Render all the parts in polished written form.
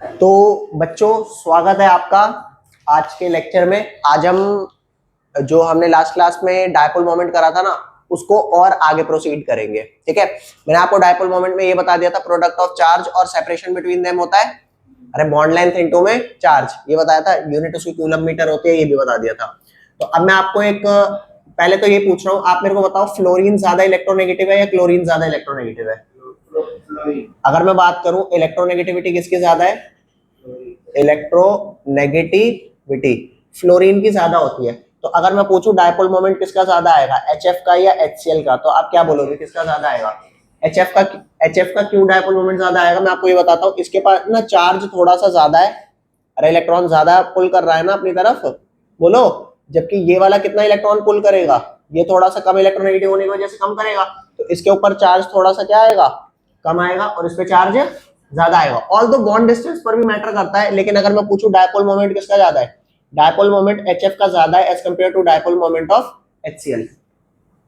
तो बच्चों, स्वागत है आपका आज के लेक्चर में। आज हम जो हमने लास्ट क्लास में डायपोल मोमेंट करा था ना, उसको और आगे प्रोसीड करेंगे। ठीक है, मैंने आपको डायपोल मोमेंट में ये बता दिया था, प्रोडक्ट ऑफ चार्ज और सेपरेशन बिटवीन देम होता है, अरे बॉन्ड लेंथ इनटू में चार्ज, ये बताया था। यूनिट उसकी कूलम मीटर होती है, ये भी बता दिया था। तो अब मैं आपको एक पहले तो ये पूछ रहा हूँ, आप मेरे को बताओ, फ्लोरीन ज्यादा इलेक्ट्रोनेगेटिव है या क्लोरीन ज्यादा इलेक्ट्रोनेगेटिव है? अगर मैं बात करूं इलेक्ट्रोनेगेटिविटी किसकी ज्यादा है, इलेक्ट्रोनेगेटिविटी फ्लोरीन की ज्यादा होती है। तो अगर मैं पूछूं डायपोल मोमेंट किसका ज्यादा आएगा, एचएफ का या एचसीएल का, तो आप क्या बोलोगे, किसका ज्यादा आएगा? एचएफ का। एचएफ का क्यों डायपोल मोमेंट ज्यादा आएगा, मैं आपको ये बताता हूँ। इसके पास ना चार्ज थोड़ा सा ज्यादा है, अरे इलेक्ट्रॉन ज्यादा पुल कर रहा है ना अपनी तरफ, बोलो। जबकि ये वाला कितना इलेक्ट्रॉन पुल करेगा, ये थोड़ा सा कम इलेक्ट्रोनेगेटिव होने की वजह से कम करेगा, तो इसके ऊपर चार्ज थोड़ा सा क्या आएगा, कम आएगा, और इस पे चार्ज ज्यादा आएगा। ऑल दो बॉन्ड डिस्टेंस पर भी मैटर करता है, लेकिन अगर मैं पूछूं डायपोल मोमेंट किसका ज्यादा है, डायपोल मोमेंट एचएफ का ज्यादा है as compare to dipole moment of HCL.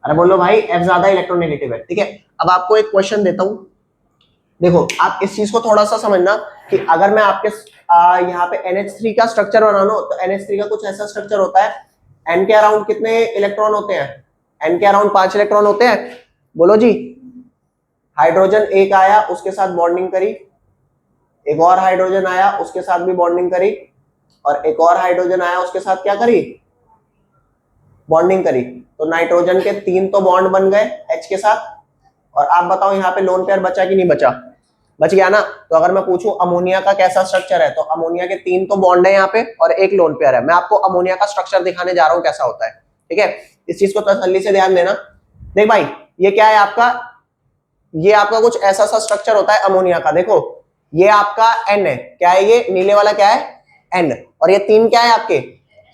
अरे बोलो भाई, एफ ज्यादा इलेक्ट्रोनेगेटिव है। ठीक है, अब आपको एक क्वेश्चन देता हूं, देखो आप इस चीज को थोड़ा सा समझना कि अगर मैं आपके यहाँ पे NH3 का स्ट्रक्चर बनाना हो, तो NH3 का कुछ ऐसा स्ट्रक्चर होता है, N के अराउंड कितने इलेक्ट्रॉन होते हैं? N के अराउंड 5 इलेक्ट्रॉन होते हैं, बोलो जी। हाइड्रोजन एक आया, उसके साथ बॉन्डिंग करी, एक और हाइड्रोजन आया, उसके साथ भी बॉन्डिंग करी, और एक और हाइड्रोजन आया, उसके साथ क्या करी, बॉन्डिंग करी। तो नाइट्रोजन के 3 तो बॉन्ड बन गए H के साथ। और आप बताओ यहाँ पे लोन पेयर बचा कि नहीं बचा? बच गया ना। तो अगर मैं पूछूं अमोनिया का कैसा स्ट्रक्चर है, तो अमोनिया के 3 तो बॉन्ड है यहाँ पे और एक लोन पेयर है। मैं आपको अमोनिया का स्ट्रक्चर दिखाने जा रहा हूँ कैसा होता है। ठीक है, इस चीज को तसल्ली से ध्यान देना। देख भाई, ये क्या है आपका, ये आपका कुछ ऐसा सा स्ट्रक्चर होता है अमोनिया का। देखो ये आपका N है, क्या है ये नीले वाला, क्या है N, और ये 3 क्या है आपके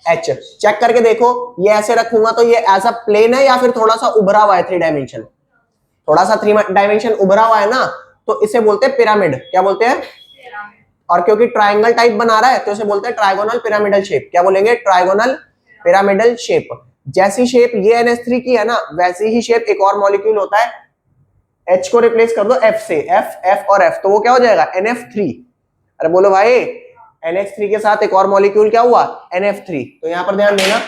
H। चेक करके देखो, ये ऐसे रखूंगा तो ये एज अ प्लेन है या फिर थोड़ा सा उभरा हुआ है, 3 डायमेंशन, थोड़ा सा 3 डायमेंशन उभरा हुआ है ना, तो इसे बोलते हैं पिरामिड। क्या बोलते हैं? और क्योंकि ट्राइंगल टाइप बना रहा है तो इसे बोलते हैं ट्राइगोनल पिरामिडल शेप। क्या बोलेंगे? Trigonal pyramidal shape. जैसी शेप ये NH3 की है ना, वैसी ही शेप एक और मॉलिक्यूल होता है, H को रिप्लेस कर दो F से, F F और F, तो वो क्या हो जाएगा, NF3। अरे बोलो भाई, NH3 के साथ एक और मॉलिक्यूल क्या हुआ, NF3। तो यहां पर ध्यान देना,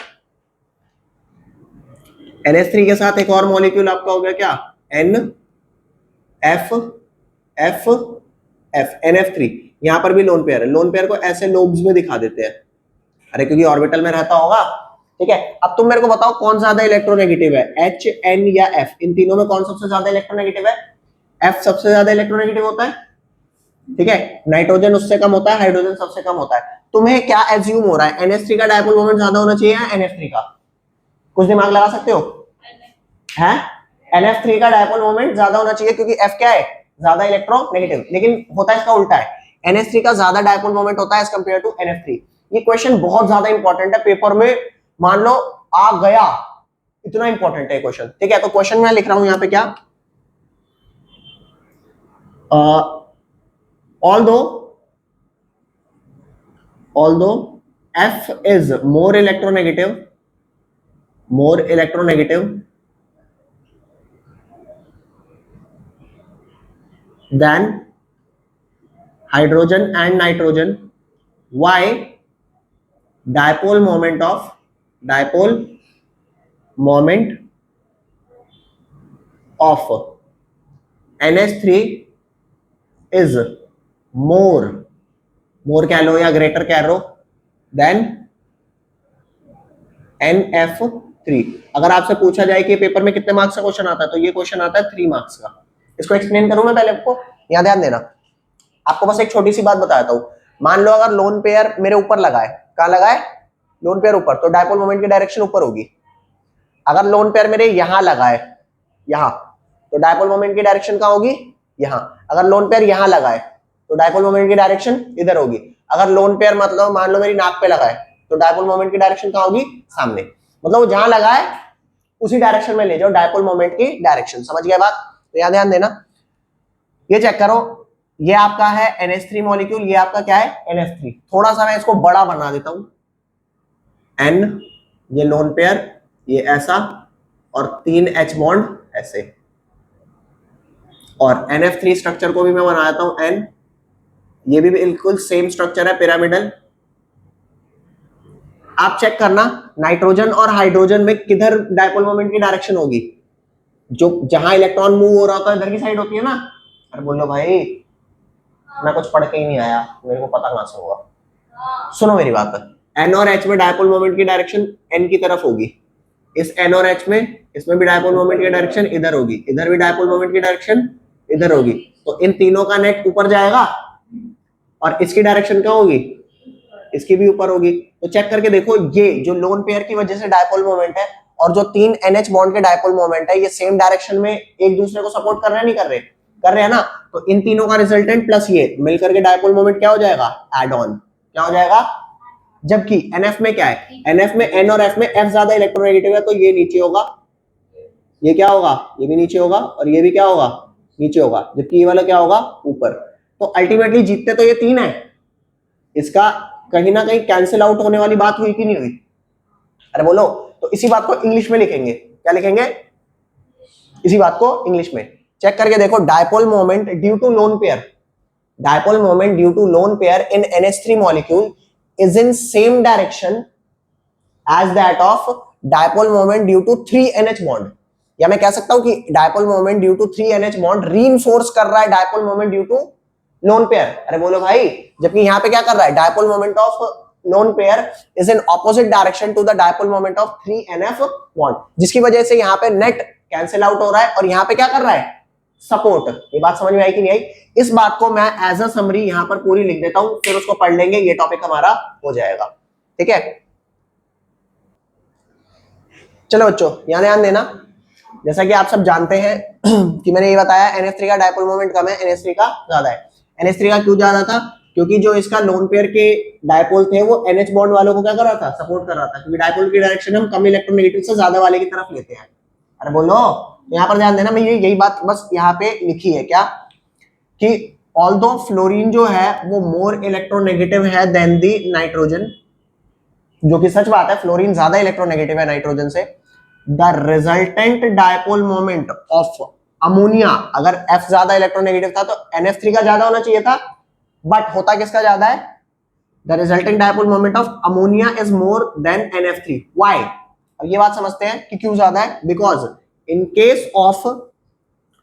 NH3 के साथ एक और मॉलिक्यूल आपका हो गया क्या, N F F F NF3। यहां पर भी लोन पेयर है, लोन पेयर को ऐसे लोब्स में दिखा देते हैं, अरे क्योंकि ऑर्बिटल में रहता होगा। ठीक है, अब तुम मेरे को बताओ कौन ज्यादा इलेक्ट्रोनेगेटिव है, H N या F? इन तीनों में कौन सबसे ज्यादा इलेक्ट्रोनेगेटिव है? F सबसे ज्यादा इलेक्ट्रोनेगेटिव होता है। ठीक है, नाइट्रोजन उससे कम होता है, हाइड्रोजन सबसे कम होता है। तुम्हें क्या एज्यूम हो रहा है, NH3 का डायपोल मोमेंट ज्यादा होना चाहिए या NF3 का? कुछ दिमाग लगा सकते हो है? NF3 का डायपोल मोमेंट ज्यादा होना चाहिए क्योंकि F क्या है, ज्यादा इलेक्ट्रोनेगेटिव, लेकिन होता है इसका उल्टा है, NH3 का ज्यादा डायपोल मोमेंट होता है एज कंपेयर टू NF3। ये क्वेश्चन बहुत ज्यादा इंपॉर्टेंट है पेपर में, मान लो आ गया, इतना इंपॉर्टेंट है क्वेश्चन। ठीक है, तो क्वेश्चन मैं लिख रहा हूं यहाँ पे क्या, although F is more electronegative than hydrogen and nitrogen, why dipole moment of NH3 is more कह लो या ग्रेटर कह लो देन NF3। अगर आपसे पूछा जाए कि पेपर में कितने मार्क्स का क्वेश्चन आता है, तो ये क्वेश्चन आता है 3 मार्क्स का। इसको एक्सप्लेन करूं मैं पहले आपको, यहाँ ध्यान देना। आपको बस एक छोटी सी बात बताता हूँ, मान लो अगर लोन पेयर मेरे ऊपर लगा है, कहाँ लगा है, लोन पेयर ऊपर, तो डायपोल मोमेंट की डायरेक्शन ऊपर होगी। अगर लोन पेयर मेरे यहाँ लगा है, यहाँ, तो डायपोल मोमेंट की डायरेक्शन कहाँ होगी, यहाँ। अगर लोन पेयर यहाँ लगा है तो डायपोल मोमेंट की डायरेक्शन इधर होगी। अगर लोन पेयर मतलब मान लो मेरी नाक पे लगा है, तो डायपोल मोमेंट की डायरेक्शन कहाँ होगी, सामने। मतलब वो जहां लगा है उसी डायरेक्शन में ले जाओ डायपोल मोमेंट की डायरेक्शन। समझ गया बात? तो यहाँ ध्यान देना, ये चेक करो, ये आपका है NH3 मॉलिक्यूल, ये आपका क्या है NF3। थोड़ा सा मैं इसको बड़ा बना देता हूं, N, ये लोन पेयर, ये ऐसा, और 3 H बॉन्ड ऐसे। और NF3 स्ट्रक्चर को भी मैं बना देता हूं N ये भी बिल्कुल सेम स्ट्रक्चर है पिरामिडल। आप चेक करना नाइट्रोजन और हाइड्रोजन में किधर डायपोल मोमेंट की डायरेक्शन होगी, जो जहां इलेक्ट्रॉन मूव हो रहा होता है इधर की साइड होती है ना। अरे बोलो भाई, मैं कुछ पढ़ के ही नहीं आया, मेरे को पता कहां से होगा। सुनो मेरी बात, एन और एच में डायपोल मोमेंट की डायरेक्शन एन की तरफ होगी, इस एन और एच में, इसमें भी डायपोल मोमेंट की डायरेक्शन इधर होगी, इधर भी डायपोल मोमेंट की डायरेक्शन इधर होगी। तो इन तीनों का नेट ऊपर जाएगा और इसकी डायरेक्शन क्या होगी, इसकी भी ऊपर होगी। तो चेक करके देखो, ये जो लोन पेयर की वजह से डायपोल मोमेंट है और जो तीन NH बॉन्ड के डायपोल मोमेंट है, ये सेम डायरेक्शन में एक दूसरे को सपोर्ट कर रहे हैं, नहीं कर रहे, कर रहे हैं ना। तो इन तीनों का रिजल्टेंट प्लस ये मिलकर के डायपोल मोमेंट क्या हो जाएगा, एड ऑन, क्या हो जाएगा। जबकि NF में क्या है, NF में N और F में F ज्यादा इलेक्ट्रोनेगेटिव है, तो ये नीचे होगा, ये क्या होगा, ये भी नीचे होगा, और ये भी क्या होगा, नीचे होगा, जबकि ये वाला क्या होगा, ऊपर। तो अल्टीमेटली जीतते तो ये तीन है, इसका कहीं ना कहीं कैंसिल आउट होने वाली बात हुई कि नहीं हुई। अरे बोलो, तो इसी बात को इंग्लिश में लिखेंगे, क्या लिखेंगे, इसी बात को इंग्लिश में। चेक करके देखो, dipole moment due to lone pair, dipole moment due to lone pair in NH3 molecule is in same direction as that of dipole moment due to 3NH bond. या मैं कह सकता हूं कि dipole moment due to 3NH bond reinforce कर रहा है dipole moment due to lone pair. अरे बोलो भाई, जबकि यहां पे क्या कर रहा है, dipole moment of lone pair is in opposite direction to the dipole moment of 3NF bond, जिसकी वजह से यहां पे नेट कैंसिल आउट हो रहा है और यहां पे क्या कर रहा है, सपोर्ट। ये बात समझ में आई कि नहीं आई। इस बात को मैं एज अ समरी यहां पर पूरी लिख देता हूं, फिर उसको पढ़ लेंगे, ये टॉपिक हमारा हो जाएगा, ठीक है। चलो बच्चों, यहां ध्यान देना, जैसा कि आप सब जानते हैं कि मैंने ये बताया NH3 का डायपोल मोमेंट कम है, NH3 का ज्यादा है। NH3 का क्यों ज्यादा था, क्योंकि जो इसका लोन पेयर के डायपोल थे वो NH बॉन्ड वालों को क्या कर रहा था, सपोर्ट कर रहा था, क्योंकि डायपोल की डायरेक्शन हम कम इलेक्ट्रोनेगेटिव से ज्यादा वाले की तरफ लेते हैं। अरे बोलो, यहाँ पर ध्यान देना, मैं यही बात बस यहाँ पे लिखी है क्या, कि ऑल्दो फ्लोरीन जो है वो मोर इलेक्ट्रोनेगेटिव है देन दी नाइट्रोजन, जो कि सच बात है, फ्लोरीन ज्यादा इलेक्ट्रोनेगेटिव है नाइट्रोजन से। The resultant dipole moment of ammonia, अगर F ज्यादा इलेक्ट्रोनेगेटिव था तो NF3 का ज्यादा होना चाहिए था, बट होता किसका ज्यादा है, the resultant dipole moment of ammonia is more than NF3। Why, अब ये बात समझते हैं कि क्यों ज्यादा है। Because in case of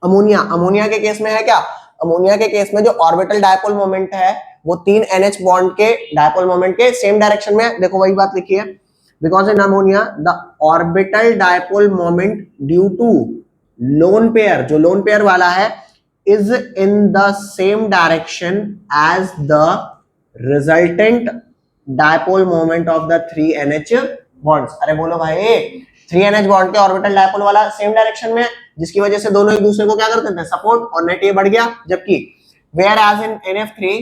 ammonia, ammonia के केस में है क्या, अमोनिया के केस में जो ऑर्बिटल डायपोल मोमेंट है वो तीन NH बॉन्ड के डायपोल मोमेंट के सेम डायरेक्शन में है। देखो वही बात लिखी है, because in ammonia the orbital dipole moment due to lone pair, जो लोन पेयर वाला है, is in the same direction as the resultant dipole moment of the 3NH bonds. अरे बोलो भाई, 3NH बॉन्ड के ऑर्बिटल डायपोल वाला same direction में है, जिसकी वजह से दोनों एक दूसरे को क्या करते थे, सपोर्ट, और नेट ये बढ़ गया। जबकि where as in NF3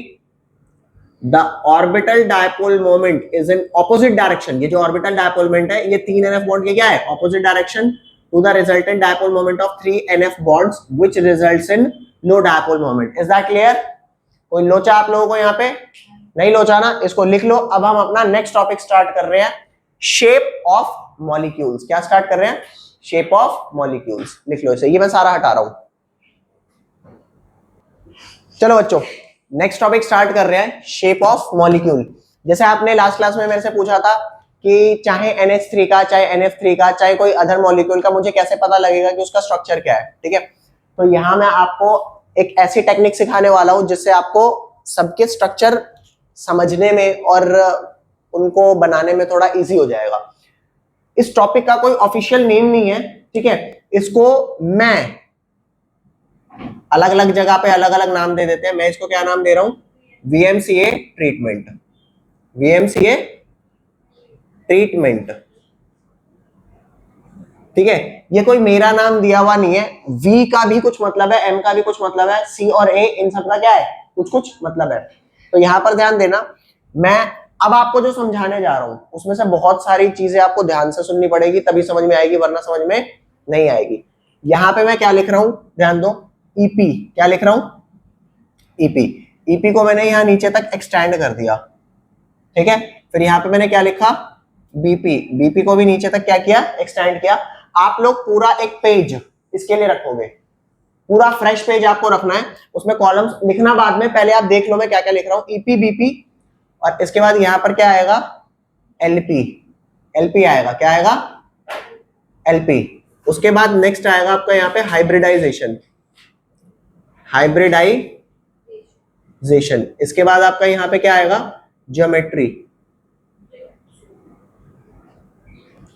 the orbital dipole moment is in opposite direction, ये जो ऑर्बिटल डायपोल मोमेंट है ये 3NF बॉन्ड के क्या है, opposite direction to the resultant dipole moment of 3NF bonds which results in no dipole moment. Is that clear? कोई लोचा आप लोगों को यहाँ पे नहीं लोचा ना, इसको लिख लो। अब हम अपना नेक्स्ट टॉपिक स्टार्ट कर रहे हैं, शेप ऑफ मॉलिक्यूल्स। क्या स्टार्ट कर रहे हैं, शेप ऑफ मॉलिक्यूल्स। लिख लो इसे, ये मैं सारा हटा रहा हूं। चलो बच्चों, नेक्स्ट टॉपिक स्टार्ट कर रहे हैं, शेप ऑफ मॉलिक्यूल। जैसे आपने लास्ट क्लास में मेरे से पूछा था कि चाहे NH3 का, चाहे NF3 का, चाहे कोई अदर मॉलिक्यूल का, मुझे कैसे पता लगेगा कि उसका स्ट्रक्चर क्या है, ठीक है। तो यहां मैं आपको एक ऐसी टेक्निक सिखाने वाला हूं जिससे आपको सबके स्ट्रक्चर समझने में और उनको बनाने में थोड़ा इजी हो जाएगा। इस टॉपिक का कोई ऑफिशियल नेम नहीं है, ठीक है, इसको मैं अलग अलग जगह पे अलग अलग नाम दे देते हैं। मैं इसको क्या नाम दे रहा हूं, VMCA ट्रीटमेंट, VMCA ट्रीटमेंट, ठीक है। ये कोई मेरा नाम दिया हुआ नहीं है, V का भी कुछ मतलब है, M का भी कुछ मतलब है, C और A इन सब का क्या है, कुछ कुछ मतलब है। तो यहां पर ध्यान देना, मैं अब आपको जो समझाने जा रहा हूं उसमें से बहुत सारी चीजें आपको ध्यान से सुननी पड़ेगी, तभी समझ में आएगी, वरना समझ में नहीं आएगी। यहां पे मैं क्या लिख रहा हूं, ध्यान दो, EP, क्या लिख रहा हूं, EP को मैंने यहां नीचे तक एक्सटेंड कर दिया, ठीक है। फिर यहां पे मैंने क्या लिखा, BP को भी नीचे तक क्या किया, एक्सटेंड किया। आप लोग पूरा एक पेज इसके लिए रखोगे, पूरा फ्रेश पेज आपको रखना है, उसमें कॉलम्स लिखना बाद में, पहले आप देख लो मैं क्या क्या लिख रहा हूँ। ईपी बीपी और इसके बाद यहाँ पर क्या आएगा, एलपी, एलपी आएगा, क्या आएगा, एलपी। उसके बाद नेक्स्ट आएगा आपका यहाँ पे हाइब्रिडाइजेशन, हाइब्रिडाइजेशन। इसके बाद आपका यहाँ पे क्या आएगा, ज्योमेट्री,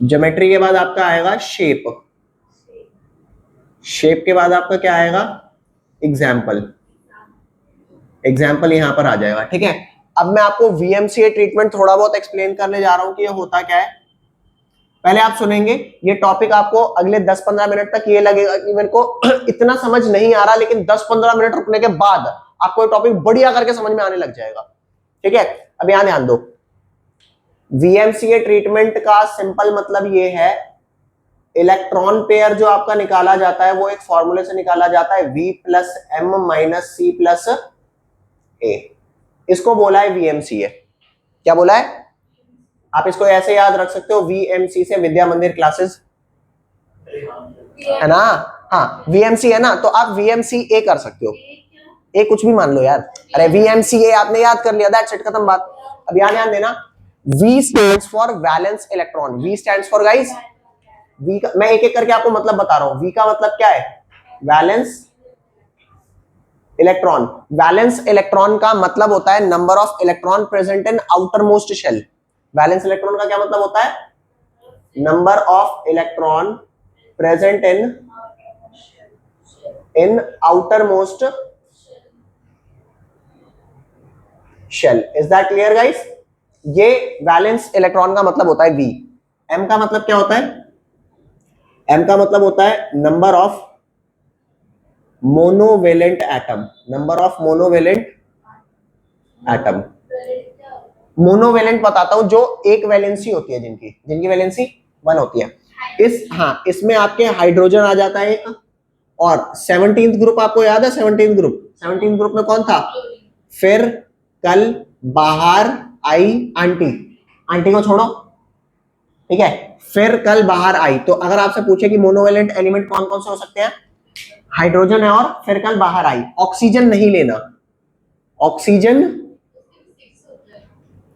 ज्योमेट्री के बाद आपका आएगा शेप, शेप के बाद आपका क्या आएगा, एग्जाम्पल, एग्जाम्पल यहां पर आ जाएगा। ठीक है, अब मैं आपको वीएमसीए ट्रीटमेंट थोड़ा बहुत एक्सप्लेन करने जा रहा हूं कि ये होता क्या है। पहले आप सुनेंगे ये टॉपिक, आपको अगले 10-15 मिनट तक ये लगेगा कि मेरे को इतना समझ नहीं आ रहा, लेकिन 10-15 मिनट रुकने के बाद आपको ये टॉपिक बढ़िया करके समझ में आने लग जाएगा। ठीक है, अब यहां ध्यान दो, वीएमसीए ट्रीटमेंट का सिंपल मतलब ये है, इलेक्ट्रॉन पेयर जो आपका निकाला जाता है वो एक फॉर्मूले से निकाला जाता है, V plus M minus C plus A, इसको बोला है वीएमसीए। क्या बोला है, आप इसको ऐसे याद रख सकते हो, वीएमसी से विद्या मंदिर क्लासेस, है ना, हाँ वीएमसी है ना, तो आप वीएमसी ए कर सकते हो, ए कुछ भी मान लो यार, अरे वीएमसी ए आपने याद कर लिया, दैट्स इट, खत्म बात। अब यहां ध्यान देना, V stands for valence electron, V stands for guys, V का मैं एक एक करके आपको मतलब बता रहा हूं। V का मतलब क्या है, वैलेंस इलेक्ट्रॉन, वैलेंस इलेक्ट्रॉन का मतलब होता है number of electron present in outermost shell. Valence electron का क्या मतलब होता है, number of electron present in outermost shell. Is that clear guys, ये वैलेंस इलेक्ट्रॉन का मतलब होता है V। M का मतलब क्या होता है, M का मतलब होता है number of monovalent atom, number of monovalent atom. Monovalent बताता हूं, जो एक वैलेंसी होती है, जिनकी जिनकी वैलेंसी 1 होती है। हाँ इसमें आपके हाइड्रोजन आ जाता है एक, और 17th ग्रुप आपको याद है, 17th ग्रुप, 17th ग्रुप में कौन था, फिर कल बाहर आई आंटी, आंटी को छोड़ो, ठीक है, फिर कल बाहर आई। तो अगर आपसे पूछे कि मोनोवेलेंट एलिमेंट कौन कौन से हो सकते हैं, हाइड्रोजन है और फिर कल बाहर आई। ऑक्सीजन नहीं लेना, ऑक्सीजन,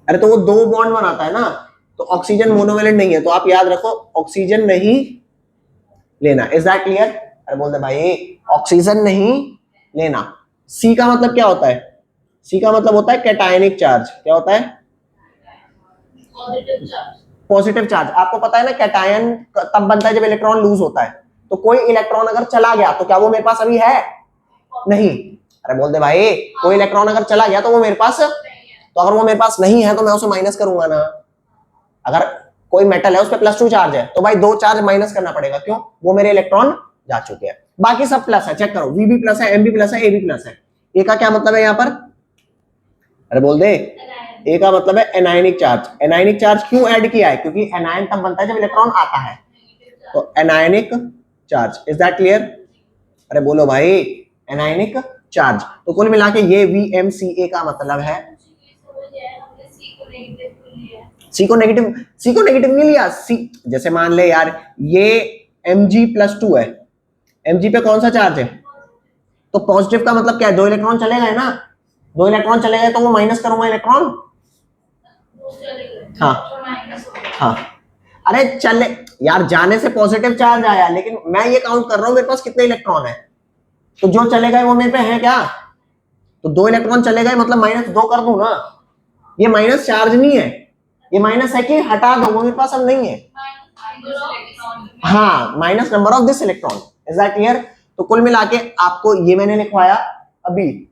अरे तो वो 2 बॉन्ड बनाता है ना, तो ऑक्सीजन मोनोवेलेंट नहीं है, तो आप याद रखो ऑक्सीजन नहीं लेना। इज दैट क्लियर, अरे बोल दे भाई, ऑक्सीजन नहीं लेना। सी का मतलब क्या होता है, सी का मतलब होता है कैटायनिक चार्ज। क्या होता है, पॉजिटिव चार्ज। आपको पता है ना कैटायन तब बनता है जब इलेक्ट्रॉन लूज होता है, तो कोई इलेक्ट्रॉन अगर चला गया तो क्या वो मेरे पास अभी है, नहीं। अरे बोल दे भाई, कोई इलेक्ट्रॉन अगर चला गया तो वो मेरे पास, तो अगर वो मेरे पास नहीं है तो मैं उसे माइनस करूंगा ना। अगर कोई मेटल है उस पर +2 चार्ज है तो भाई 2 चार्ज माइनस करना पड़ेगा, क्यों, वो मेरे इलेक्ट्रॉन जा चुके हैं। बाकी सब प्लस है, चेक करो, VB प्लस है, MB प्लस है, AB प्लस है। ए का क्या मतलब है यहाँ पर, अरे बोल दे, ए का मतलब है एनायनिक चार्ज। एनायनिक चार्ज क्यों ऐड किया है, क्योंकि एनायन तब बनता है जब इलेक्ट्रॉन आता है, तो anionic charge. Is that clear, अरे बोलो भाई, एनायनिक चार्ज। तो कुल मिला के ये VMCA का मतलब है, सी को नेगेटिव नहीं लिया, सी जैसे मान ले यार ये Mg+2 है, Mg पे कौन सा चार्ज है, तो पॉजिटिव का मतलब क्या है, 2 इलेक्ट्रॉन चले गए ना, 2 इलेक्ट्रॉन चले गए तो वो माइनस करूंगा इलेक्ट्रॉन, हाँ हाँ, अरे चले यार, जाने से पॉजिटिव चार्ज आया, लेकिन मैं ये काउंट कर रहा हूं मेरे पास कितने इलेक्ट्रॉन है, तो जो चले गए वो मेरे पे है क्या, तो 2 इलेक्ट्रॉन चले गए मतलब -2 कर दूं ना। ये माइनस चार्ज नहीं है, ये माइनस है कि हटा दो, वो मेरे पास अब नहीं है, हाँ, minus number of this electron. Is that clear, तो कुल मिला के आपको ये मैंने लिखवाया अभी।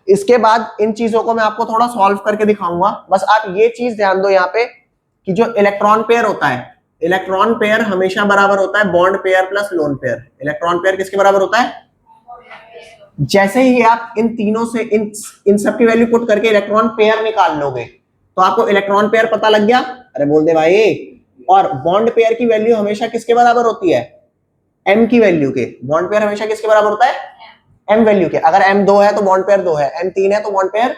इसके बाद इन चीजों को मैं आपको थोड़ा सॉल्व करके दिखाऊंगा, बस आप ये चीज ध्यान दो यहाँ पे कि जो इलेक्ट्रॉन पेयर होता है, इलेक्ट्रॉन पेयर हमेशा बराबर होता है bond pair plus lone pair. Electron pair किसके बराबर होता है, जैसे ही आप इन तीनों से इन सब की वैल्यू पुट करके इलेक्ट्रॉन पेयर निकाल लोगे तो आपको इलेक्ट्रॉन पेयर पता लग गया, अरे बोल दे भाई। और बॉन्ड पेयर की वैल्यू हमेशा किसके बराबर होती है, M की वैल्यू के। बॉन्ड पेयर हमेशा किसके बराबर होता है, M वैल्यू के। अगर M 2 है तो बॉन्ड पेयर 2 है, M 3 है तो बॉन्ड पेयर।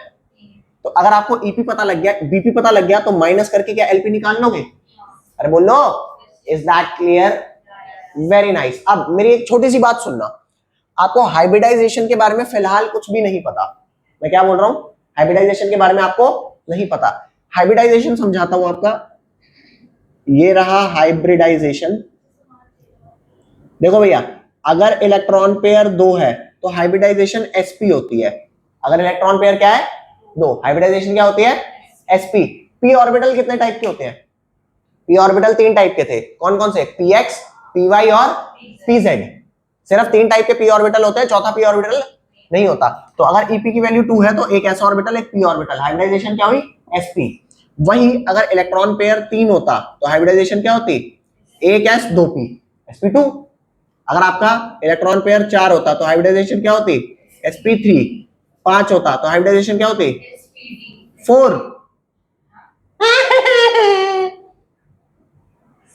तो अगर आपको EP पता लग गया, BP पता लग गया, तो माइनस करके क्या LP निकाल लोगे, अरे बोल लो। Is that clear, very nice. अब मेरी एक छोटी सी बात सुनना, आपको हाइब्रिडाइजेशन के बारे में फिलहाल कुछ भी नहीं पता। मैं क्या बोल रहा हूं, हाइब्रिडाइजेशन के बारे में आपको नहीं पता। हाइब्रिडाइजेशन समझाता हूं आपका, ये रहा हाइब्रिडाइजेशन। देखो भैया, अगर इलेक्ट्रॉन पेयर 2 है तो हाइब्रिडाइजेशन sp होती है। अगर इलेक्ट्रॉन पेयर क्या है, 2, हाइब्रिडाइजेशन क्या होती है, sp। p ऑर्बिटल कितने टाइप के होते हैं, p ऑर्बिटल 3 टाइप के थे, कौन कौन से, px, py और pz। सिर्फ 3 टाइप के p ऑर्बिटल होते हैं, चौथा p ऑर्बिटल नहीं होता। तो अगर ep की वैल्यू 2 है तो एक s ऑर्बिटल एक p ऑर्बिटल, हाइब्रिडाइजेशन क्या हुई, sp। वही अगर इलेक्ट्रॉन पेयर 3 होता तो हाइब्रिडाइजेशन क्या होती, एक s 2 p, sp2। अगर आपका इलेक्ट्रॉन पेयर 4 होता तो हाइब्रिडाइजेशन क्या होती, sp3। 5 होता तो हाइब्रिडाइजेशन क्या होती, 4।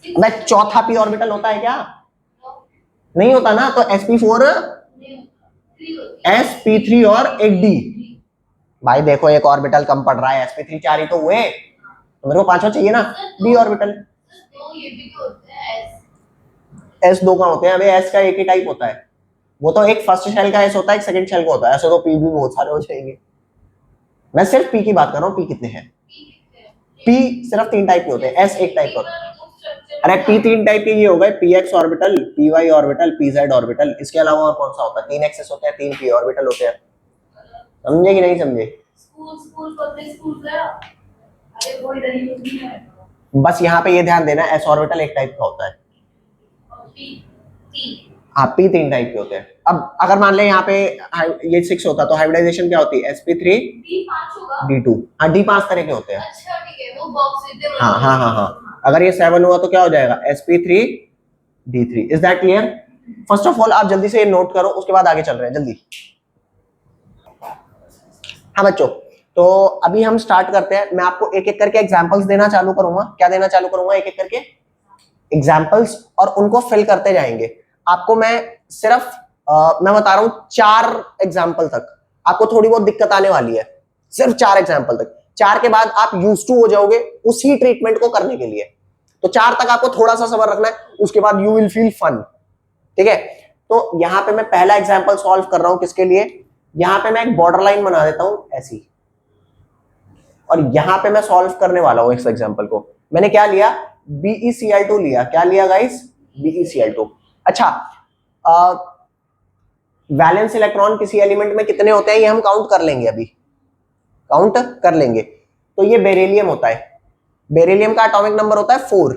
मैं चौथा p ऑर्बिटल होता है क्या, नहीं होता ना, तो sp4 sp3 और एक d। भाई देखो एक ऑर्बिटल कम पड़ रहा है, sp3 4 ही तो हुए, तो मेरे को 5वां चाहिए ना, d ऑर्बिटल। s 2 का होते हैं, अबे s का एक ही टाइप होता है, वो तो एक फर्स्ट शेल का s होता है, एक सेकंड शेल का होता है, ऐसे तो p भी बहुत सारे हो जाएंगे। मैं सिर्फ p की बात कर रहा हूँ, p कितने हैं, p सिर्फ 3 टाइप के होते हैं, s एक टाइप का होता है। अरे p 3 टाइप के ये हो गए, px orbital, py orbital, pz orbital. इसके अलावा और कौन सा होता है, 3 एक्सेस होते हैं, 3 p ऑर्बिटल होते हैं। समझे कि नहीं समझे, बस यहाँ पे ये ध्यान देना, s ऑर्बिटल एक टाइप का होता है, हाँ p 3 टाइप के होते हैं। अब अगर मान ले यहाँ पे ये 6 होता तो हाइब्रिडाइजेशन क्या होती है, sp3 d2। हाँ d 5 तरह के होते हैं। अच्छा ठीक है, वो बॉक्स हाँ हाँ हाँ हाँ। अगर ये 7 हुआ तो क्या हो जाएगा, sp3 d3। Is that clear. First of all आप जल्दी से ये नोट करो, उसके बाद आगे चल रहे हैं जल्दी। हाँ बच्चों, तो अभी हम स्टार्ट करते हैं। मैं आपको एक एक करके एग्जांपल्स देना चालू करूंगा। क्या देना चालू करूंगा, एक एक करके एग्जाम्पल्स, और उनको फिल करते जाएंगे। आपको मैं सिर्फ मैं बता रहा हूं 4 एग्जाम्पल तक आपको थोड़ी बहुत दिक्कत आने वाली है, सिर्फ 4 एग्जाम्पल तक। 4 के बाद आप यूज टू हो जाओगे उसी ट्रीटमेंट को करने के लिए। तो 4 तक आपको थोड़ा सा सबर रखना है, उसके बाद यू विल फील फन। ठीक है, तो यहां पे मैं पहला एग्जाम्पल सॉल्व कर रहा हूं, किसके लिए, यहां पे मैं एक बॉर्डर लाइन बना देता हूं ऐसी, और यहां पे मैं सॉल्व करने वाला हूं इस एग्जाम्पल को। मैंने क्या लिया, BeCl2 लिया। क्या लिया गाइस, BeCl2। अच्छा, वैलेंस इलेक्ट्रॉन किसी एलिमेंट में कितने होते हैं ये हम काउंट कर लेंगे, अभी काउंट कर लेंगे। तो ये बेरिलियम होता है, बेरिलियम का एटॉमिक नंबर होता है 4।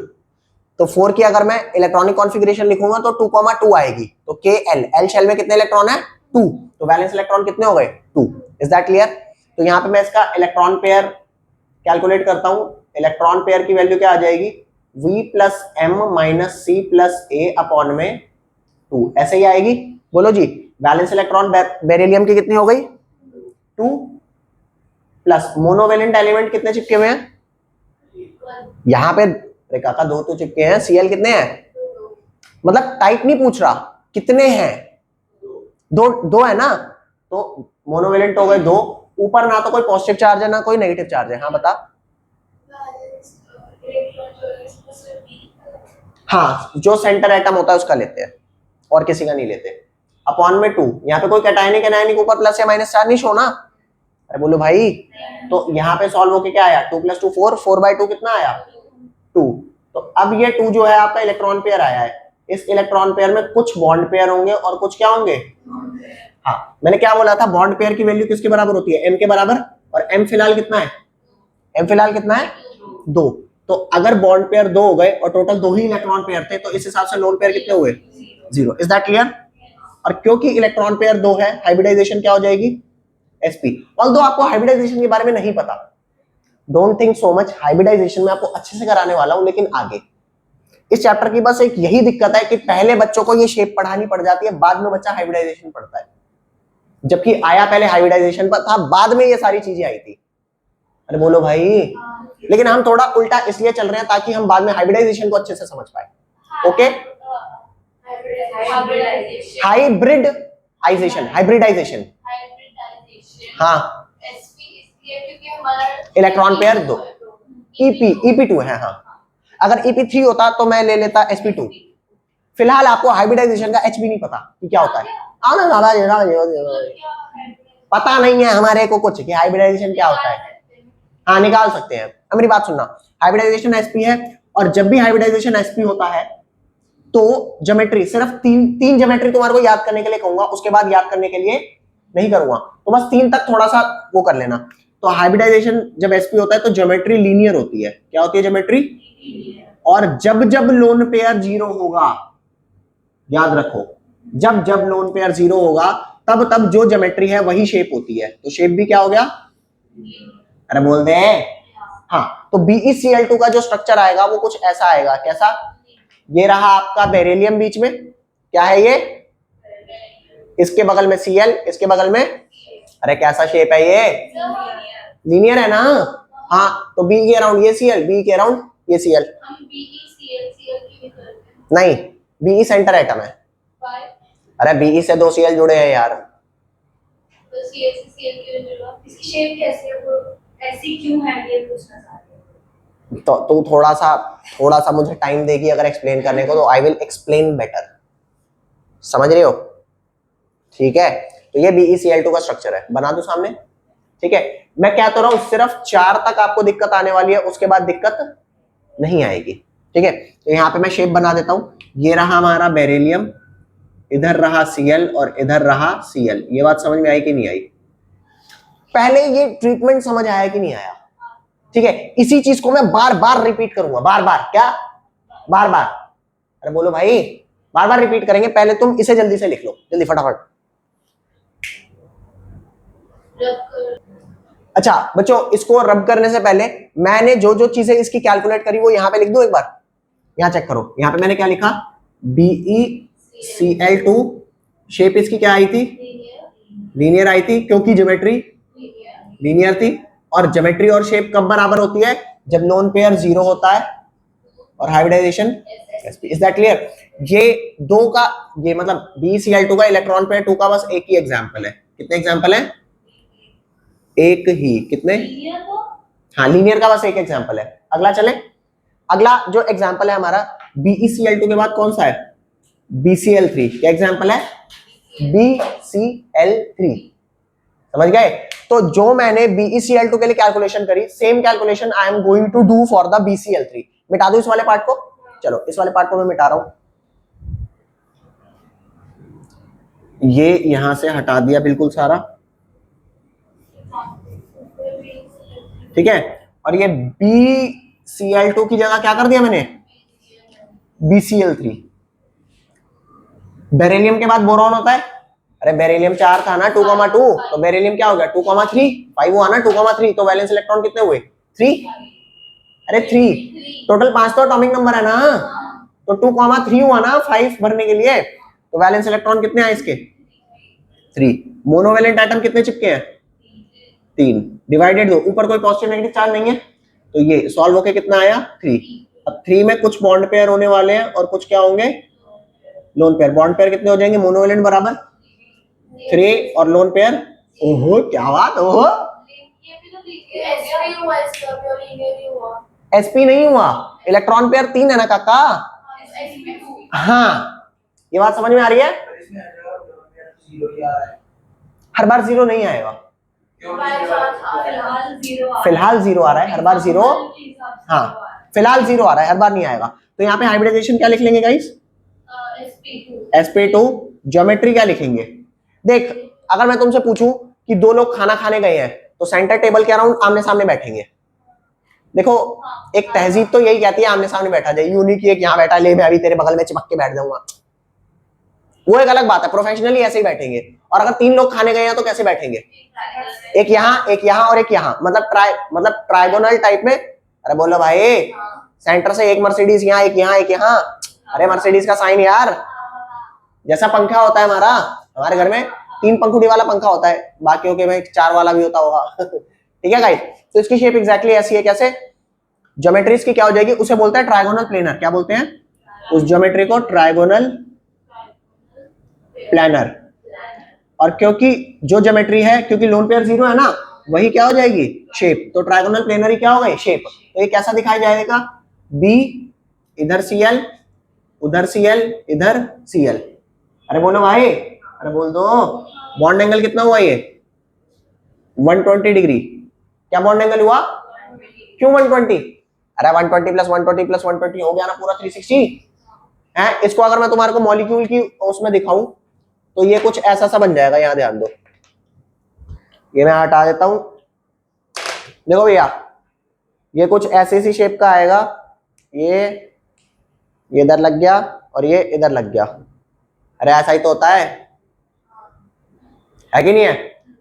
तो 4 की अगर मैं इलेक्ट्रॉनिक कॉन्फ़िगरेशन लिखूंगा तो 2,2 आएगी। तो KL, L शेल में कितने इलेक्ट्रॉन है, 2। तो वैलेंस इलेक्ट्रॉन कितने हो गए, 2। Is that clear. तो यहां पे मैं इसका इलेक्ट्रॉन पेयर कैलकुलेट करता हूं। इलेक्ट्रॉन पेयर की वैल्यू क्या आ जाएगी, V plus M minus C plus A upon में 2, ऐसे ही आएगी। बोलो जी, वैलेंस इलेक्ट्रॉन बेरिलियम की कितनी हो गई, 2, प्लस मोनोवेलेंट एलिमेंट कितने चिपके हुए हैं, यहां पे रेखा का 2 तो चिपके हैं। Cl कितने हैं, मतलब टाइप नहीं पूछ रहा, कितने हैं, 2 है ना, तो मोनोवेलेंट हो गए 2। ऊपर ना तो कोई पॉजिटिव चार्ज है ना कोई नेगेटिव चार्ज है। हाँ बता, हाँ जो सेंटर एटम होता है उसका लेते हैं, और किसी का नहीं लेते। अपॉन में 2, यहाँ पे कोई कैटायनिक एनायनिक ऊपर प्लस या माइनस चार्ज नहीं शो ना। अरे बोलो भाई, तो यहाँ पे सॉल्व होके क्या आया, 2 + 2 4, 4/2 कितना आया, 2। तो अब ये 2 जो है आपका इलेक्ट्रॉन पेयर आया है। इस इलेक्ट्रॉन पेयर में कुछ बॉन्ड पेयर होंगे और कुछ क्या होंगे, हाँ मैंने क्या बोला था, बॉन्ड पेयर की वैल्यू किसके बराबर होती है, m के बराबर। और m फिलहाल कितना है, m फिलहाल कितना है, 2। तो अगर बॉन्ड पेयर 2 हो गए और टोटल 2 ही इलेक्ट्रॉन पेयर थे, तो इस हिसाब से लोन पेयर कितने हुए, 0। Is that clear. और क्योंकि इलेक्ट्रॉन पेयर 2 है, हाइब्रिडाइजेशन क्या हो जाएगी, sp। ऑल्दो आपको हाइब्रिडाइजेशन के बारे में नहीं पता, don't think so much, hybridisation में आपको अच्छे से कराने वाला हूं, लेकिन आगे इस चैप्टर की बस एक यही दिक्कत है कि पहले बच्चों को ये शेप पढ़ानी पड़ जाती है, बाद में बच्चा हाइब्रिडाइजेशन पढ़ता है। जबकि आया पहले हाइब्रिडाइजेशन पर था, बाद में ये सारी चीजें आई थी। अरे बोलो भाई, लेकिन हम थोड़ा उल्टा इसलिए चल रहे हैं ताकि हम बाद में हाइब्रिडाइजेशन को अच्छे से समझ पाए। ओके, हाइब्रिडाइजेशन, हाइब्रिडाइजेशन, हाँ इलेक्ट्रॉन पेयर 2, EP2 है। हाँ, अगर EP3 होता तो मैं ले लेता sp2। फिलहाल आपको हाइब्रिडाइजेशन का एच भी नहीं पता कि क्या होता है। पता नहीं है हमारे को कुछ कि हाइब्रिडाइजेशन क्या होता है। हाँ निकाल सकते हैं। अब मेरी बात सुनना, हाइब्रिडाइजेशन एसपी है, और जब भी हाइब्रिडाइजेशन एसपी होता है तो ज्योमेट्री सिर्फ तीन ज्योमेट्री तुम्हारे को याद करने के लिए कहूंगा, उसके बाद याद करने के लिए नहीं करूंगा, तो बस 3 तक थोड़ा सा वो कर लेना। तो हाइब्रिडाइजेशन जब एसपी होता है तो ज्योमेट्री लीनियर होती है। क्या होती है ज्योमेट्री? और जब जब लोन पेयर 0 होगा, याद रखो, जब जब लोन पेयर 0 होगा तब तब जो ज्योमेट्री है वही शेप होती है। तो शेप भी क्या हो गया? अरे बोल दे। हाँ, तो BeCl2 का जो स्ट्रक्चर आएगा वो कुछ ऐसा आएगा। कैसा? ये रहा आपका बेरिलियम बीच में, क्या है ये? इसके बगल में Cl, इसके बगल में, अरे कैसा शेप है ये? लीनियर है ना? हाँ, तो B के अराउंड ये Cl, B के अराउंड ये Cl। नहीं, Be सेंटर एटम है। अरे Be से 2 Cl जुड़े हैं यार। तो Cl से Cl क्यों जुड़ा? इसकी शेप कैसे है? वो ऐसी क्यों है ये पूछना चाहते हैं। तो तू थोड़ा सा मुझे टाइम देगी अगर एक्सप्लेन करने को, तो आई विल एक्सप्लेन बेटर। समझ रहे हो? ठीक है, तो ये BeCl2 का स्ट्रक्चर है, बना दो सामने। ठीक है, मैं क्या तो रहा हूं, सिर्फ 4 तक आपको दिक्कत आने वाली है, उसके बाद दिक्कत नहीं आएगी। ठीक है, तो यहाँ पे मैं शेप बना देता हूं। ये रहा हमारा बेरिलियम, इधर रहा Cl और इधर रहा Cl। ये बात समझ में आई कि नहीं आई? पहले ये ट्रीटमेंट समझ आया कि नहीं आया? ठीक है, इसी चीज को मैं बार बार रिपीट करूंगा, बार बार। क्या बार बार? अरे बोलो भाई, बार बार रिपीट करेंगे। पहले तुम इसे जल्दी से लिख लो, जल्दी फटाफट। अच्छा बच्चों, इसको रब करने से पहले मैंने जो जो चीजें इसकी कैलकुलेट करी वो यहां पे लिख दूं एक बार। यहां चेक करो, यहां पे मैंने क्या लिखा? BeCl2। शेप इसकी क्या आई थी? लीनियर आई थी, क्योंकि ज्योमेट्री लीनियर थी। और ज्योमेट्री और शेप कब बराबर होती है? जब लोन पेयर 0 होता है और hybridisation SP. Is that clear? ये दो का, ये मतलब BeCl2 का इलेक्ट्रॉन पेयर 2 का बस एक ही एग्जांपल है। कितने एग्जांपल है? एक ही। कितने? हाँ, लीनियर का बस एक एग्जांपल है। अगला चले, अगला जो एग्जांपल है हमारा BeCl2 के बाद कौन सा है? BCl3। क्या एग्जांपल है? BCl3। समझ गए? तो जो मैंने BeCl2 के लिए कैलकुलेशन करी, same calculation I am going to do for the BCl3। मिटा दो इस वाले पार्ट को। चलो, इस वाले पार्ट को मैं मिटा रहा हूं। ये यहां से हटा दिया बिल्कुल सारा। ठीक है, और ये BCl2 की जगह क्या कर दिया मैंने? BCl3। बेरिलियम के बाद बोरॉन होता है। अरे बेरिलियम 4 था ना, 2,2, तो बेरिलियम क्या हो गया? 2,3। 5 हुआ ना, 2,3, तो वैलेंस इलेक्ट्रॉन कितने हुए? 3। अरे 3, टोटल 5 तो एटॉमिक नंबर है ना, तो 2,3 हुआ ना 5 भरने के लिए। तो वैलेंस इलेक्ट्रॉन कितने आए इसके? 3। मोनोवेलेंट एटम कितने चिपके हैं? 3। डिवाइडेड दो, ऊपर कोई पॉजिटिव नेगेटिव चार्ज नहीं है, तो ये सॉल्व होके कितना आया? 3। अब 3 में कुछ बॉन्ड पेयर होने वाले हैं और कुछ क्या होंगे? Lone pair. बॉन्ड पेयर कितने हो जाएंगे? मोनोवेलेंट बराबर 3 और लोन पेयर। ओहो क्या बात! ओहो, एसपी नहीं हुआ, इलेक्ट्रॉन पेयर 3 है ना काका। हाँ, ये बात समझ में आ रही है? हर बार 0 नहीं आएगा, फिलहाल 0 आ रहा है, हर बार 0। हाँ, फिलहाल 0 आ रहा है, हर बार नहीं आएगा। तो यहाँ पे हाइब्रिडाइजेशन क्या लिख लेंगे गाइस? sp2। ज्योमेट्री क्या लिखेंगे? देख, अगर मैं तुमसे पूछूं कि 2 लोग खाना खाने गए हैं तो सेंटर टेबल के अराउंड आमने सामने बैठेंगे। देखो, एक तहजीब तो यही कहती है आमने सामने बैठा जाए, यूनिक एक यहाँ बैठा, ले मैं अभी तेरे बगल में चिपक के बैठ जाऊंगा, वो एक अलग बात है। प्रोफेशनली ऐसे ही बैठेंगे। और अगर 3 लोग खाने गए हैं तो कैसे बैठेंगे? एक यहाँ और एक यहाँ, मतलब ट्राइगोनल टाइप में। अरे बोलो भाई, सेंटर से एक मर्सिडीज यहाँ, एक यहाँ, एक यहाँ। अरे मर्सिडीज का साइन यार, जैसा पंखा होता है हमारे घर में 3 पंखुड़ी वाला पंखा होता है, बाकियों के में 4 वाला भी होता होगा। ठीक है गाइस, तो इसकी शेप एग्जैक्टली ऐसी है। कैसे? ज्योमेट्री की क्या हो जाएगी? उसे बोलते हैं ट्राइगोनल प्लेनर। क्या बोलते हैं उस ज्योमेट्री को? Trigonal planner. और क्योंकि जो ज्योमेट्री है, क्योंकि लोन पेयर 0 है ना, वही क्या हो जाएगी? शेप। तो ट्राइगोनल प्लेनर ही क्या हो गई? शेप। तो ये कैसा दिखाई जाएगा? बी, इधर Cl, उधर Cl, इधर Cl। अरे बोलो भाई, अरे बोल दो। बॉन्ड एंगल कितना हुआ ये? 120 डिग्री। क्या बॉन्ड एंगल हुआ? क्यों 120? अरे 120 प्लस 120 प्लस 120 हो गया ना पूरा 360 है। इसको अगर मैं तुम्हारे को मॉलिक्यूल की उसमें दिखाऊं तो ये कुछ ऐसा सा बन जाएगा, यहाँ ध्यान दो। ये मैं हटा देता हूं। देखो भैया, ये कुछ ऐसी सी शेप का आएगा। ये इधर लग गया और ये इधर लग गया। अरे ऐसा ही तो होता है कि नहीं है?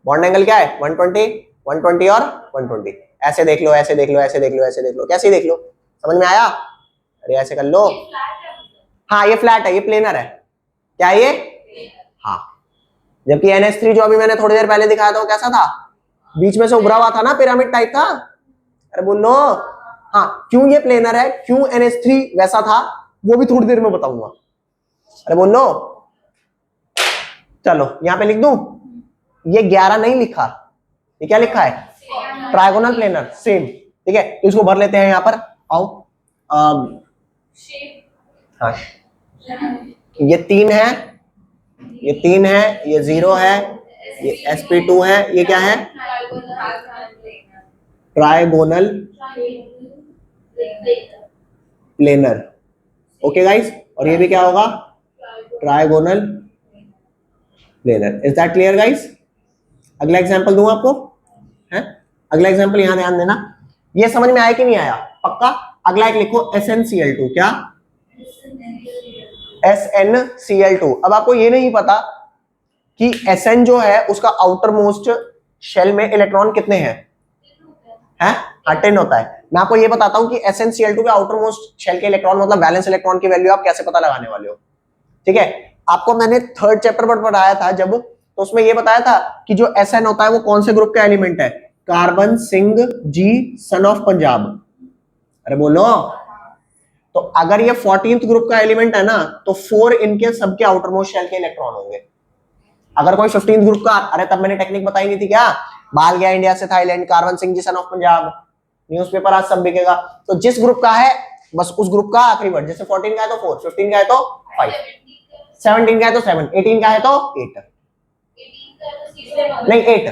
बॉन्ड एंगल क्या है? 120, 120 और 120। ऐसे देख लो, ऐसे देख लो, ऐसे देख लो, ऐसे देख लो, कैसे देख लो, समझ में आया? अरे ऐसे कर लो। हाँ ये फ्लैट है, ये प्लेनर है। क्या ये? हाँ। जबकि NH3 जो अभी मैंने थोड़ी देर पहले दिखाया था वो कैसा था? बीच में से उभरा हुआ था ना, पिरामिड टाइप था। अरे बोलो। हाँ, क्यों ये प्लेनर है, क्यों NH3 वैसा था, वो भी थोड़ी देर में बताऊंगा। अरे बोलो। चलो यहाँ पे लिख दूं। ये 11 नहीं लिखा, ये क्या लिखा है? Trigonal planar, same. ठीक है, इसको भर लेते हैं यहाँ पर। आओ। हाँ, ये 3 है, ये 3 है, ये 0 है, ये sp2 है। ये क्या है? Trigonal planar. ओके गाइस, और ये भी क्या होगा? Trigonal planar. Is that clear guys? अगला एग्जांपल दूं आपको है? अगला एग्जांपल यहां ध्यान देना। ये समझ में आया कि नहीं आया? पक्का? अगला एक लिखो SnCl2। क्या? SnCl2। अब आपको ये नहीं पता कि Sn जो है उसका आउटर मोस्ट शेल में इलेक्ट्रॉन कितने हैं? हाँ 10 होता है। मैं आपको ये बताता हूं कि SnCl2 के आउटर मोस्ट शेल के इलेक्ट्रॉन मतलब वैलेंस इलेक्ट्रॉन की वैल्यू आप कैसे पता लगाने वाले हो। ठीक है, आपको मैंने 3rd चैप्टर पर पढ़ाया था जब, तो उसमें ये बताया था कि जो Sn होता है वो कौन से ग्रुप का एलिमेंट है? Carbon, Singh, ji, son of Punjab. अरे बोलो। तो अगर ये 14th ग्रुप का एलिमेंट है ना, तो 4 इनके सबके आउटर मोस्ट शेल के इलेक्ट्रॉन होंगे। अगर कोई 15th ग्रुप का, अरे तब मैंने टेक्निक बताई नहीं थी क्या? बाल गया इंडिया से Thailand, carbon, Singh ji, son of Punjab, newspaper आज सब बिकेगा। तो जिस ग्रुप का है बस उस ग्रुप का आखिरी वर्ड। जैसे 14 का है तो 4, 15 का है तो 5, 17 का है तो 7, 18 का है तो 8। नहीं 8,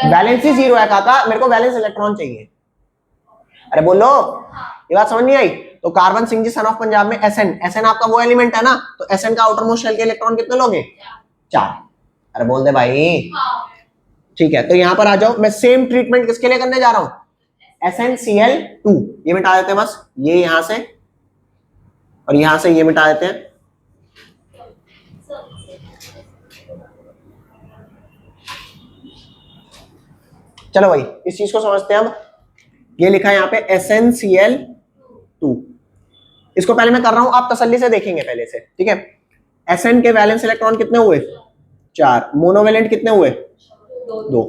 वैलेंसी 0 है काका, मेरे को वैलेंस इलेक्ट्रॉन चाहिए। अरे बोलो, ये बात समझ नहीं आई? तो carbon, Singh ji, son of Punjab में Sn आपका वो एलिमेंट है ना, तो Sn का आउटर मोस्ट शेल के इलेक्ट्रॉन कितने लोगे? 4। अरे बोल दे भाई। ठीक है, तो यहां पर आ जाओ। मैं सेम ट्रीटमेंट किसके लिए करने जा रहा हूं? SnCl2। ये मिटा देते हैं बस, ये यहां से और यहां से ये मिटा देते हैं। चलो भाई, इस चीज को समझते हैं अब। ये लिखा है यहाँ पे SnCl2। इसको पहले मैं कर रहा हूं, आप तसल्ली से देखेंगे पहले से। ठीक है, Sn के वैलेंस इलेक्ट्रॉन कितने हुए? 4। मोनोवेलेंट कितने हुए? 2।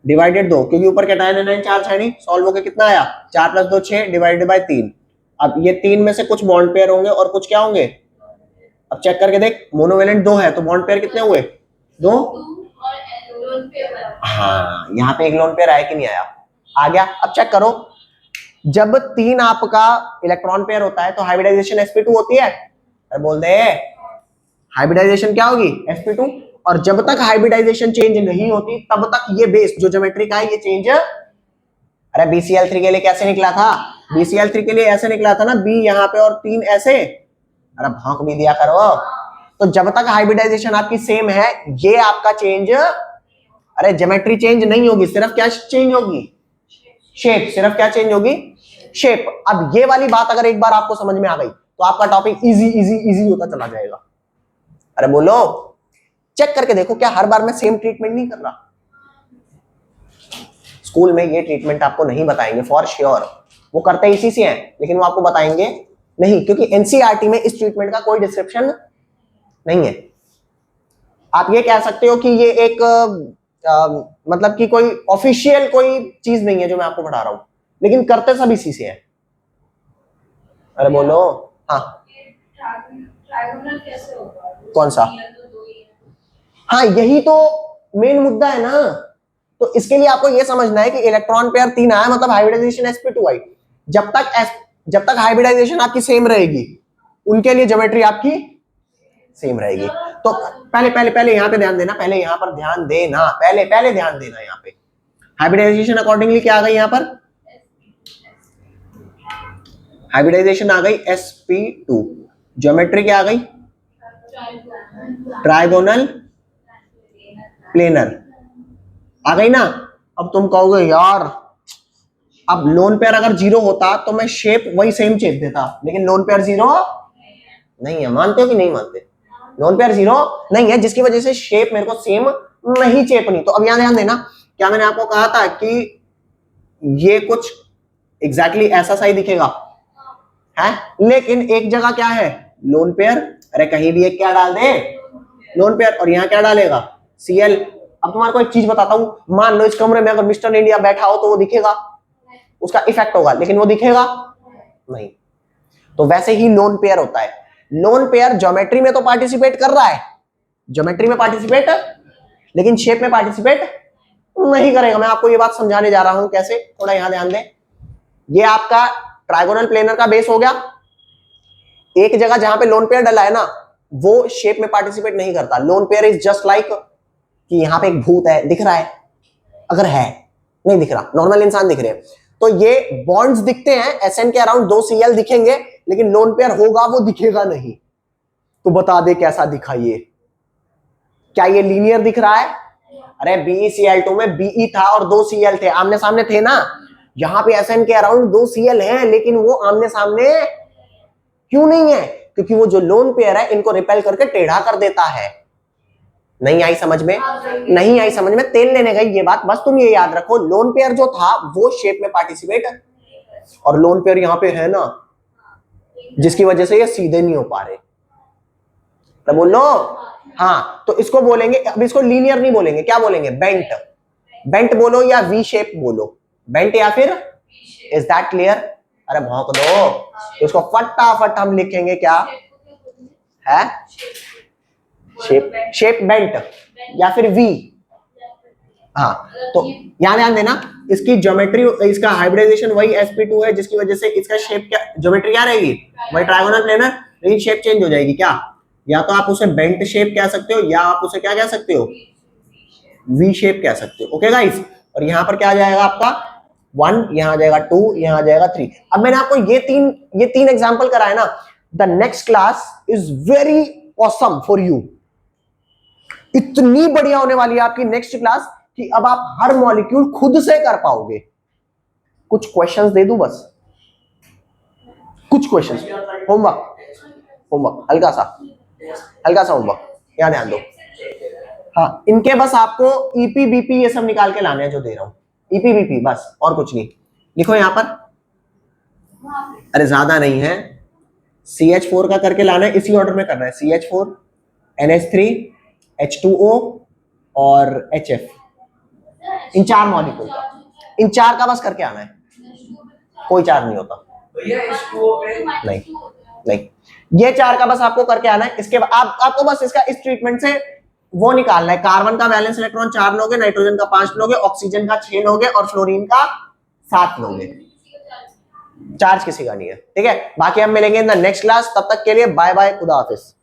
डिवाइडेड 2, क्योंकि ऊपर कैटायन एनायन चार्ज है नहीं। सॉल्व होके कितना आया? 4 + 2 6 डिवाइडेड बाय 3। अब ये 3 में से कुछ बॉन्ड पेयर होंगे और कुछ क्या होंगे? अब चेक करके देख, मोनोवेलेंट 2 है तो बॉन्ड पेयर कितने हुए? 2। हाँ, यहाँ पे एक लोन पेयर आया कि नहीं आया? आ गया। अब चेक करो, जब 3 आपका इलेक्ट्रॉन पेयर होता है तो हाइब्रिडाइजेशन sp2 होती है। अरे बोल दे, हाइब्रिडाइजेशन क्या होगी? sp2। और जब तक हाइब्रिडाइजेशन चेंज नहीं होती तब तक ये बेस जो ज्योमेट्री का है ये चेंज। अरे BCl3 के लिए कैसे निकला था? BCl3 के लिए ऐसे निकला था ना, B यहाँ पे और 3 ऐसे। अरे भौंक भी दिया करो। तो जब तक हाइब्रिडाइजेशन आपकी सेम है, ये आपका चेंज, अरे ज्योमेट्री चेंज नहीं होगी, सिर्फ क्या चेंज होगी? शेप। सिर्फ क्या चेंज होगी? शेप। अब ये वाली बात अगर एक बार आपको समझ में आ गई तो आपका टॉपिक इजी इजी इजी होता चला जाएगा। अरे बोलो, चेक करके देखो, क्या हर बार मैं सेम ट्रीटमेंट नहीं कर रहा? स्कूल में ये ट्रीटमेंट आपको नहीं बताएंगे फॉर श्योर। वो करते इसी से हैं, लेकिन वो आपको बताएंगे नहीं, क्योंकि एनसीईआरटी में इस ट्रीटमेंट का कोई डिस्क्रिप्शन नहीं है। आप ये कह सकते हो कि ये एक मतलब कि कोई ऑफिशियल कोई चीज नहीं है जो मैं आपको पढ़ा रहा हूं, लेकिन करते सब इसी से है। अरे बोलो। हाँ कैसे होगा? कौन सा? हाँ यही तो मेन मुद्दा है ना। तो इसके लिए आपको ये समझना है कि इलेक्ट्रॉन पेयर 3 आया मतलब हाइब्रिडाइजेशन sp2 आई। जब तक हाइब्रिडाइजेशन आपकी सेम रहेगी उनके लिए ज्योमेट्री आपकी सेम रहेगी। तो पहले यहाँ पे ध्यान देना, पहले यहाँ पर ध्यान देना, पहले ध्यान देना। यहाँ पे हाइब्रिडाइजेशन अकॉर्डिंगली क्या आ गई, यहाँ पर हाइब्रिडाइजेशन आ गई sp2, ज्योमेट्री क्या आ गई, ट्राइगोनल प्लेनर आ गई ना। अब तुम कहोगे यार अब लोन पेयर अगर जीरो होता तो मैं शेप वही सेम शेप देता, लेकिन लोन पेयर जीरो नहीं है। मानते हो कि नहीं मानते? लोन पेयर जीरो नहीं है, जिसकी वजह से शेप मेरे को सेम नहीं चेपनी। तो अब यहां ध्यान देना, क्या मैंने आपको कहा था कि ये कुछ एग्जैक्टली ऐसा सा ही दिखेगा है, लेकिन एक जगह क्या है लोन पेयर, अरे कहीं भी एक क्या डाल दे लोन पेयर, और यहाँ क्या डालेगा CL। अब तुम्हारे को एक चीज बताता हूं, मान लो इस कमरे में अगर मिस्टर इंडिया बैठा हो तो वो दिखेगा, उसका इफेक्ट होगा, लेकिन वो दिखेगा नहीं। तो वैसे ही लोन पेयर होता है। लोन पेयर ज्योमेट्री में तो पार्टिसिपेट कर रहा है, ज्योमेट्री में पार्टिसिपेट, लेकिन शेप में पार्टिसिपेट नहीं करेगा। मैं आपको ये बात समझाने जा रहा हूं कैसे, थोड़ा यहां ध्यान दें। ये आपका ट्राइगोनल प्लेनर का बेस हो गया। एक जगह जहां पे लोन पेयर डला है ना, वो शेप में पार्टिसिपेट नहीं करता। Loan pair is just like कि यहां पे एक भूत है, दिख रहा है, अगर है नहीं दिख रहा, नॉर्मल इंसान दिख रहे हैं, तो ये बॉन्ड्स दिखते हैं, SN के अराउंड 2 CL दिखेंगे, लेकिन लोन पेयर होगा वो दिखेगा नहीं। तो बता दे कैसा दिखा ये, क्या ये लीनियर दिख रहा है? अरे BeCl2 में BE था और 2 CL थे, आमने सामने थे ना। यहां पे SN के अराउंड 2 CL हैं, लेकिन वो आमने सामने क्यों नहीं है? क्योंकि वो जो लोन पेयर है इनको रिपेल करके टेढ़ा कर देता है। नहीं आई समझ में? नहीं आई समझ में? तेल लेने गई ये बात, बस तुम ये याद रखो, लोन पेयर जो था वो शेप में पार्टिसिपेट, और लोन पेयर यहां पे है ना, जिसकी वजह से ये सीधे नहीं हो पा रहे। तो बोलो हाँ, तो इसको बोलेंगे, अब इसको लीनियर नहीं बोलेंगे, क्या बोलेंगे? बेंट। बेंट बोलो या वी शेप बोलो, बेंट या फिर, इज दैट क्लियर? अरे भौंक दो, तो इसको फटाफट हम लिखेंगे क्या है? शेप बेंट या फिर वी। हाँ, तो यहां ध्यान देना, इसकी ज्योमेट्री, इसका हाइब्रिडाइजेशन वही sp2 है, जिसकी वजह से इसका शेप क्या, ज्योमेट्री क्या रहेगी? वही ट्राइगोनल प्लेनर, लेकिन शेप चेंज हो जाएगी। क्या? या तो आप उसे बेंट शेप कह सकते हो, या आप उसे क्या कह सकते हो? वी शेप कह सकते हो। ओके गाइस, और यहां पर क्या आ जाएगा आपका 1, यहां आ जाएगा 2, यहां आ जाएगा 3। अब मैंने आपको ये तीन एग्जांपल कराया ना। The next class is very awesome for you. इतनी बढ़िया होने वाली है आपकी नेक्स्ट क्लास कि अब आप हर मॉलिक्यूल खुद से कर पाओगे। कुछ क्वेश्चंस दे दूं बस, कुछ क्वेश्चंस, होमवर्क हल्का सा होमवर्क, यहां ध्यान दो। हाँ, इनके बस आपको ईपी बीपी ये सब निकाल के लाने हैं जो दे रहा हूं, ईपी बीपी बस, और कुछ नहीं। लिखो यहां पर, अरे ज्यादा नहीं है, CH4 का करके लाना है, इसी ऑर्डर में करना है, CH4 NH3 H2O और HF, इन 4 मॉलिक्यूल का, इन 4 का बस करके आना है, कोई 4 नहीं होता नहीं, ये 4 का बस आपको करके आना है। इसके बाद आपको बस इसका इस ट्रीटमेंट से वो निकालना है, कार्बन का वैलेंस इलेक्ट्रॉन 4 लोगे, नाइट्रोजन का 5 लोगे, ऑक्सीजन का 6 लोगे और फ्लोरीन का 7 लोगे। चार्ज किसी का नहीं है, ठीक है। बाकी हम मिलेंगे इन द नेक्स्ट क्लास, तब तक के लिए बाय बाय, खुदा हाफिज।